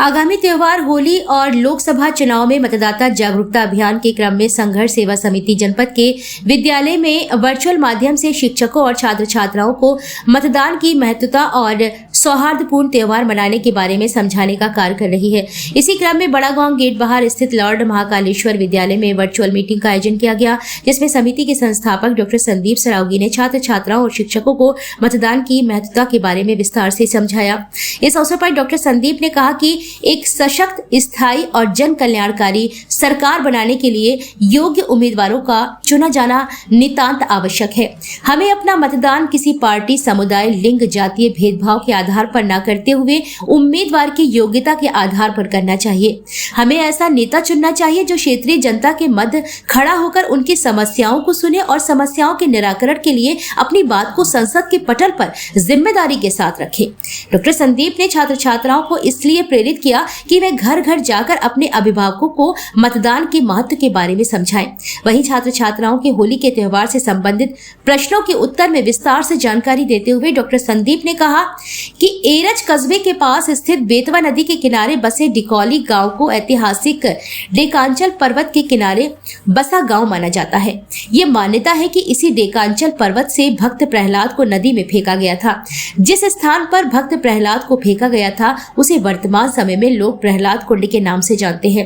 आगामी त्योहार होली और लोकसभा चुनाव में मतदाता जागरूकता अभियान के क्रम में संघर्ष सेवा समिति जनपद के विद्यालय में वर्चुअल माध्यम से शिक्षकों और छात्र छात्राओं को मतदान की महत्वता और सौहार्दपूर्ण त्योहार मनाने के बारे में समझाने का कार्य कर रही है। इसी क्रम में बड़ा गांव गेट बाहर स्थित लॉर्ड महाकालेश्वर विद्यालय में वर्चुअल मीटिंग का आयोजन किया गया, जिसमें समिति के संस्थापक डॉक्टर संदीप सरावगी ने छात्र छात्राओं और शिक्षकों को मतदान की महत्वता के बारे में विस्तार से समझाया। इस अवसर पर डॉक्टर संदीप ने कहा कि एक सशक्त, स्थायी और जन कल्याणकारी सरकार बनाने के लिए योग्य उम्मीदवारों का चुना जाना नितांत आवश्यक है। हमें अपना मतदान किसी पार्टी, समुदाय, लिंग, जातीय भेदभाव के आधार पर न करते हुए उम्मीदवार की योग्यता के आधार पर करना चाहिए। हमें ऐसा नेता चुनना चाहिए जो क्षेत्रीय जनता के मध्य खड़ा होकर उनकी समस्याओं को सुने और समस्याओं के निराकरण के लिए अपनी बात को संसद के पटल पर जिम्मेदारी के साथ रखे। डॉक्टर संदीप ने छात्र छात्राओं को इसलिए प्रेरित किया कि वे घर घर जाकर अपने अभिभावकों को मतदान के महत्व के बारे में समझाएं। वहीं छात्र छात्राओं के होली के त्योहार से संबंधित प्रश्नों के उत्तर में विस्तार से जानकारी देते हुए डॉक्टर संदीप ने कहा कि एरज कस्बे के पास स्थित बेतवा नदी के किनारे बसे डिकौली गांव को ऐतिहासिक डेकांचल पर्वत के किनारे बसा गांव माना जाता है। ये मान्यता है कि इसी डेकांचल पर्वत से भक्त प्रहलाद को नदी में फेंका गया था। जिस स्थान पर भक्त प्रहलाद को फेंका गया था उसे वर्तमान समय में लोग प्रहलाद कुंड के नाम से जानते हैं।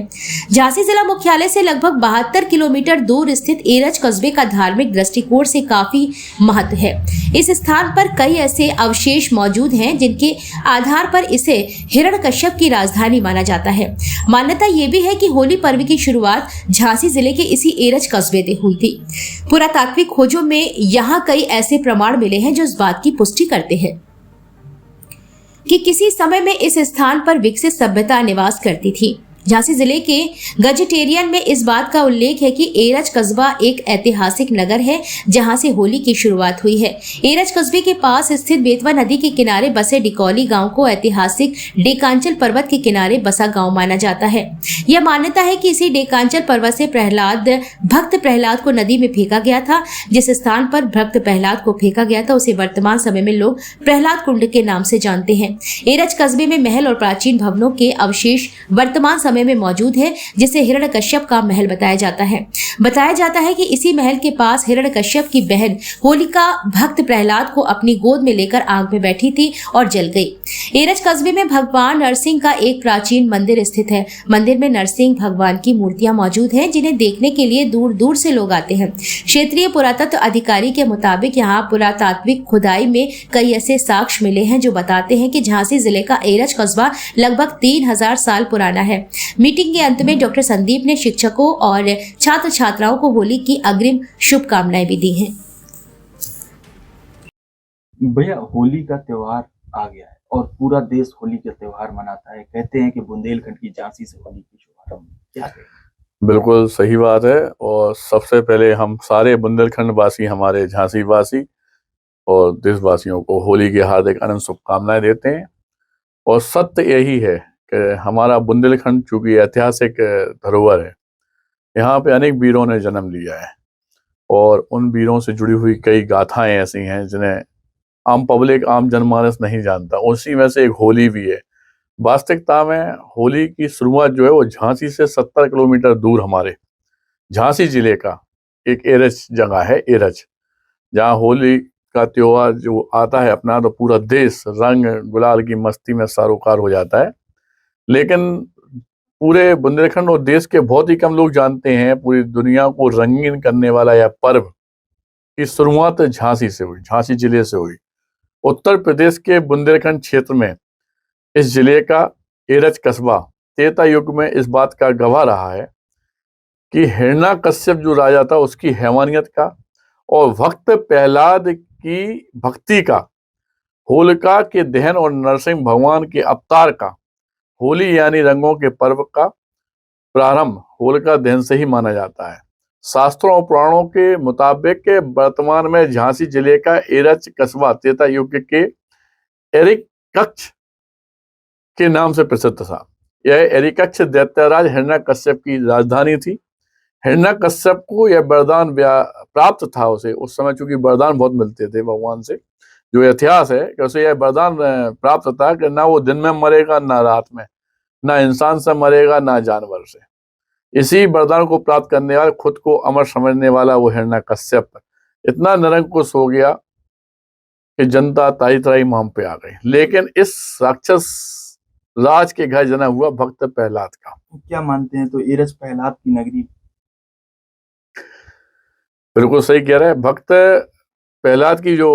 झांसी जिला मुख्यालय से लगभग 72 किलोमीटर दूर स्थित एरज कस्बे का धार्मिक दृष्टिकोण से काफी महत्व है। इस स्थान पर कई ऐसे अवशेष मौजूद हैं जिनके आधार पर इसे हिरण्यकश्यप की राजधानी माना जाता है। मान्यता ये भी है कि होली पर्व की शुरुआत झांसी जिले के इसी एरज कस्बे से हुई थी। पुरातात्विक खोजों में यहाँ कई ऐसे प्रमाण मिले हैं जो इस बात की पुष्टि करते हैं कि किसी समय में इस स्थान पर विकसित सभ्यता निवास करती थी। झांसी जिले के गजेटेरियन में इस बात का उल्लेख है कि एरज कस्बा एक ऐतिहासिक नगर है जहां से होली की शुरुआत हुई है। एरज कस्बे के पास स्थित बेतवा नदी के किनारे बसे डिकौली गांव को ऐतिहासिक डेकांचल पर्वत के किनारे बसा गांव माना जाता है। यह मान्यता है कि इसी डेकांचल पर्वत से भक्त प्रहलाद को नदी में फेंका गया था। जिस स्थान पर भक्त प्रहलाद को फेंका गया था उसे वर्तमान समय में लोग प्रहलाद कुंड के नाम से जानते हैं। एरज कस्बे में महल और प्राचीन भवनों के अवशेष वर्तमान समय में मौजूद है, जिसे हिरण्यकश्यप का महल बताया जाता है। बताया जाता है कि इसी महल के पास हिरण्यकश्यप की बहन होलिका भक्त प्रहलाद को अपनी गोद में लेकर आग में बैठी थी और जल गई। एरज कस्बे में भगवान नरसिंह का एक प्राचीन मंदिर स्थित है। मंदिर में नरसिंह भगवान की मूर्तियां मौजूद हैं, जिन्हें देखने के लिए दूर दूर से लोग आते हैं। क्षेत्रीय पुरातत्व अधिकारी के मुताबिक यहाँ पुरातात्विक खुदाई में कई ऐसे साक्ष्य मिले हैं जो बताते हैं कि झांसी जिले का एरज कस्बा लगभग 3000 साल पुराना है। मीटिंग के अंत में डॉक्टर संदीप ने शिक्षकों और छात्र छात्राओं को होली की अग्रिम शुभकामनाएं भी दी हैं। भैया, होली का त्योहार आ गया है और पूरा देश होली का त्योहार मनाता है। कहते हैं कि बुंदेलखंड की झांसी से होली की शुभारंभ। क्या कहें? बिल्कुल सही बात है। और सबसे पहले हम सारे बुंदेलखंड वासी, हमारे झांसी वासी और देशवासियों को होली की हार्दिक अनंत शुभकामनाएं देते हैं। और सत्य यही है कि हमारा बुंदेलखंड चूंकि ऐतिहासिक धरोहर है, यहाँ पे अनेक वीरों ने जन्म लिया है और उन वीरों से जुड़ी हुई कई गाथाएं ऐसी हैं जिन्हें आम पब्लिक, आम जनमानस नहीं जानता। उसी में से एक होली भी है। वास्तविकता में होली की शुरुआत जो है वो झांसी से 70 किलोमीटर दूर हमारे झांसी जिले का एक एरज जगह है, एरज, जहाँ होली का त्योहार जो आता है अपना, तो पूरा देश रंग गुलाल की मस्ती में सरोकार हो जाता है। लेकिन पूरे बुंदेलखंड और देश के बहुत ही कम लोग जानते हैं पूरी दुनिया को रंगीन करने वाला यह पर्व की शुरुआत झांसी से हुई, झांसी जिले से हुई। उत्तर प्रदेश के बुंदेलखंड क्षेत्र में इस जिले का एरज कस्बा त्रेता युग में इस बात का गवाह रहा है कि हिरण्यकश्यप जो राजा था उसकी हैवानियत का और भक्त प्रहलाद की भक्ति का, होलिका के दहन और नरसिंह भगवान के अवतार का, होली यानी रंगों के पर्व का प्रारंभ होलिका दहन से ही माना जाता है। शास्त्रों और पुराणों के मुताबिक वर्तमान में झांसी जिले का एरज कस्बा त्रेता युग के एरिकक्ष के नाम से प्रसिद्ध था। यह एरिकक्ष दैत्यराज हिरण्यकश्यप की राजधानी थी। हिरण्यकश्यप को यह वरदान प्राप्त था। उसे उस समय चूंकि वरदान बहुत मिलते थे भगवान से, जो इतिहास है कि उसे यह वरदान प्राप्त था कि ना वो दिन में मरेगा ना रात में, ना इंसान से मरेगा ना जानवर से। इसी वरदान को प्राप्त करने वाला, खुद को अमर समझने वाला वो हिरण्यकश्यप इतना निरंकुश हो गया कि जनता ताई तराई माम पे आ गई। लेकिन इस राक्षस राज के घर जना हुआ भक्त प्रहलाद का। क्या मानते हैं, तो एरस प्रहलाद की नगरी? बिल्कुल सही कह रहे हैं। भक्त प्रहलाद की जो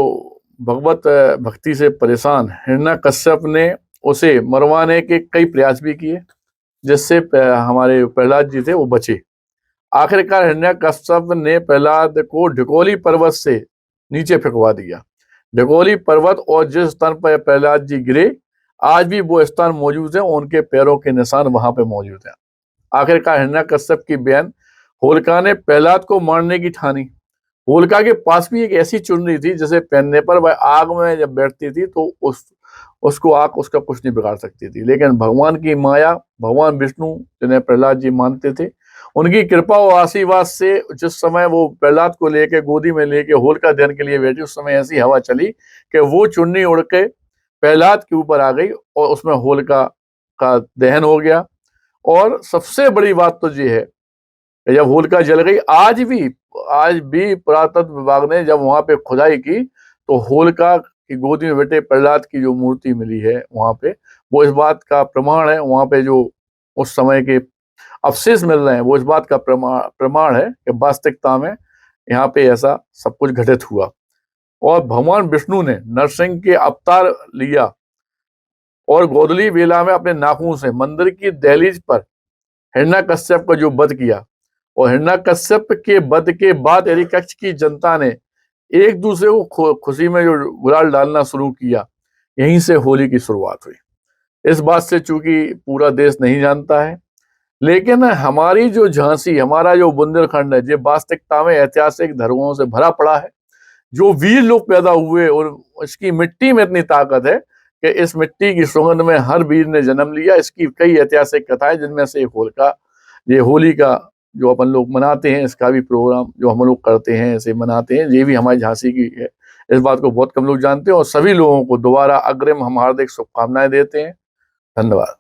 भगवत भक्ति से परेशान हिरण्यकश्यप ने उसे मरवाने के कई प्रयास भी किए, जिससे हमारे प्रहलाद जी थे वो बचे। आखिरकार हिरण्यकश्यप ने प्रहलाद को ढिकोली पर्वत से नीचे फेंकवा दिया। ढिकोली पर्वत और जिस स्थान पर प्रहलाद जी गिरे, आज भी वो स्थान मौजूद है, उनके पैरों के निशान वहां पे मौजूद हैं। आखिरकार हिरण्यकश्यप की बहन होलिका ने प्रहलाद को मारने की ठानी। होलिका के पास भी एक ऐसी चुनरी थी जिसे पहनने पर वह आग में जब बैठती थी तो उसको आग उसका कुछ नहीं बिगाड़ सकती थी। लेकिन भगवान की माया, भगवान विष्णु जिन्हें प्रहलाद जी मानते थे, उनकी कृपा और आशीर्वाद से जिस समय वो प्रहलाद को लेके गोदी में लेके होलिका दहन के लिए बैठी, उस समय ऐसी हवा चली कि वो चुन्नी उड़ के प्रहलाद के ऊपर आ गई और उसमें होलिका का दहन हो गया। और सबसे बड़ी बात तो ये है कि जब होलिका जल गई, आज भी पुरातत्व विभाग ने जब वहां पे खुदाई की तो होलिका की गोदी में बैठे प्रहलाद की जो मूर्ति मिली है वहां पे, वो इस बात का प्रमाण है। वहां पे जो उस समय के अवशेष मिल रहे हैं वो इस बात का प्रमाण है कि वास्तविकता में यहाँ पे ऐसा सब कुछ घटित हुआ। और भगवान विष्णु ने नरसिंह के अवतार लिया और गोधूली बेला में अपने नाखून से मंदिर की दहलीज पर हिरण्यकश्यप का जो वध किया। और हिरण्यकश्यप के वध के बाद हिरण्यकक्ष की जनता ने एक दूसरे को खुशी में जो गुलाल डालना शुरू किया, यहीं से होली की शुरुआत हुई। इस बात से चूंकि पूरा देश नहीं जानता है, लेकिन हमारी जो झांसी, हमारा जो बुंदेलखंड है, ये वास्तविकता में ऐतिहासिक धरोहरों से भरा पड़ा है। जो वीर लोग पैदा हुए और इसकी मिट्टी में इतनी ताकत है कि इस मिट्टी की सुगंध में हर वीर ने जन्म लिया। इसकी कई ऐतिहासिक कथाएं, जिनमें से एक ये होली का जो अपन लोग मनाते हैं, इसका भी प्रोग्राम जो हम लोग करते हैं, इसे मनाते हैं, ये भी हमारी झांसी की है। इस बात को बहुत कम लोग जानते हैं और सभी लोगों को दोबारा अग्रिम हम हार्दिक शुभकामनाएं देते हैं। धन्यवाद।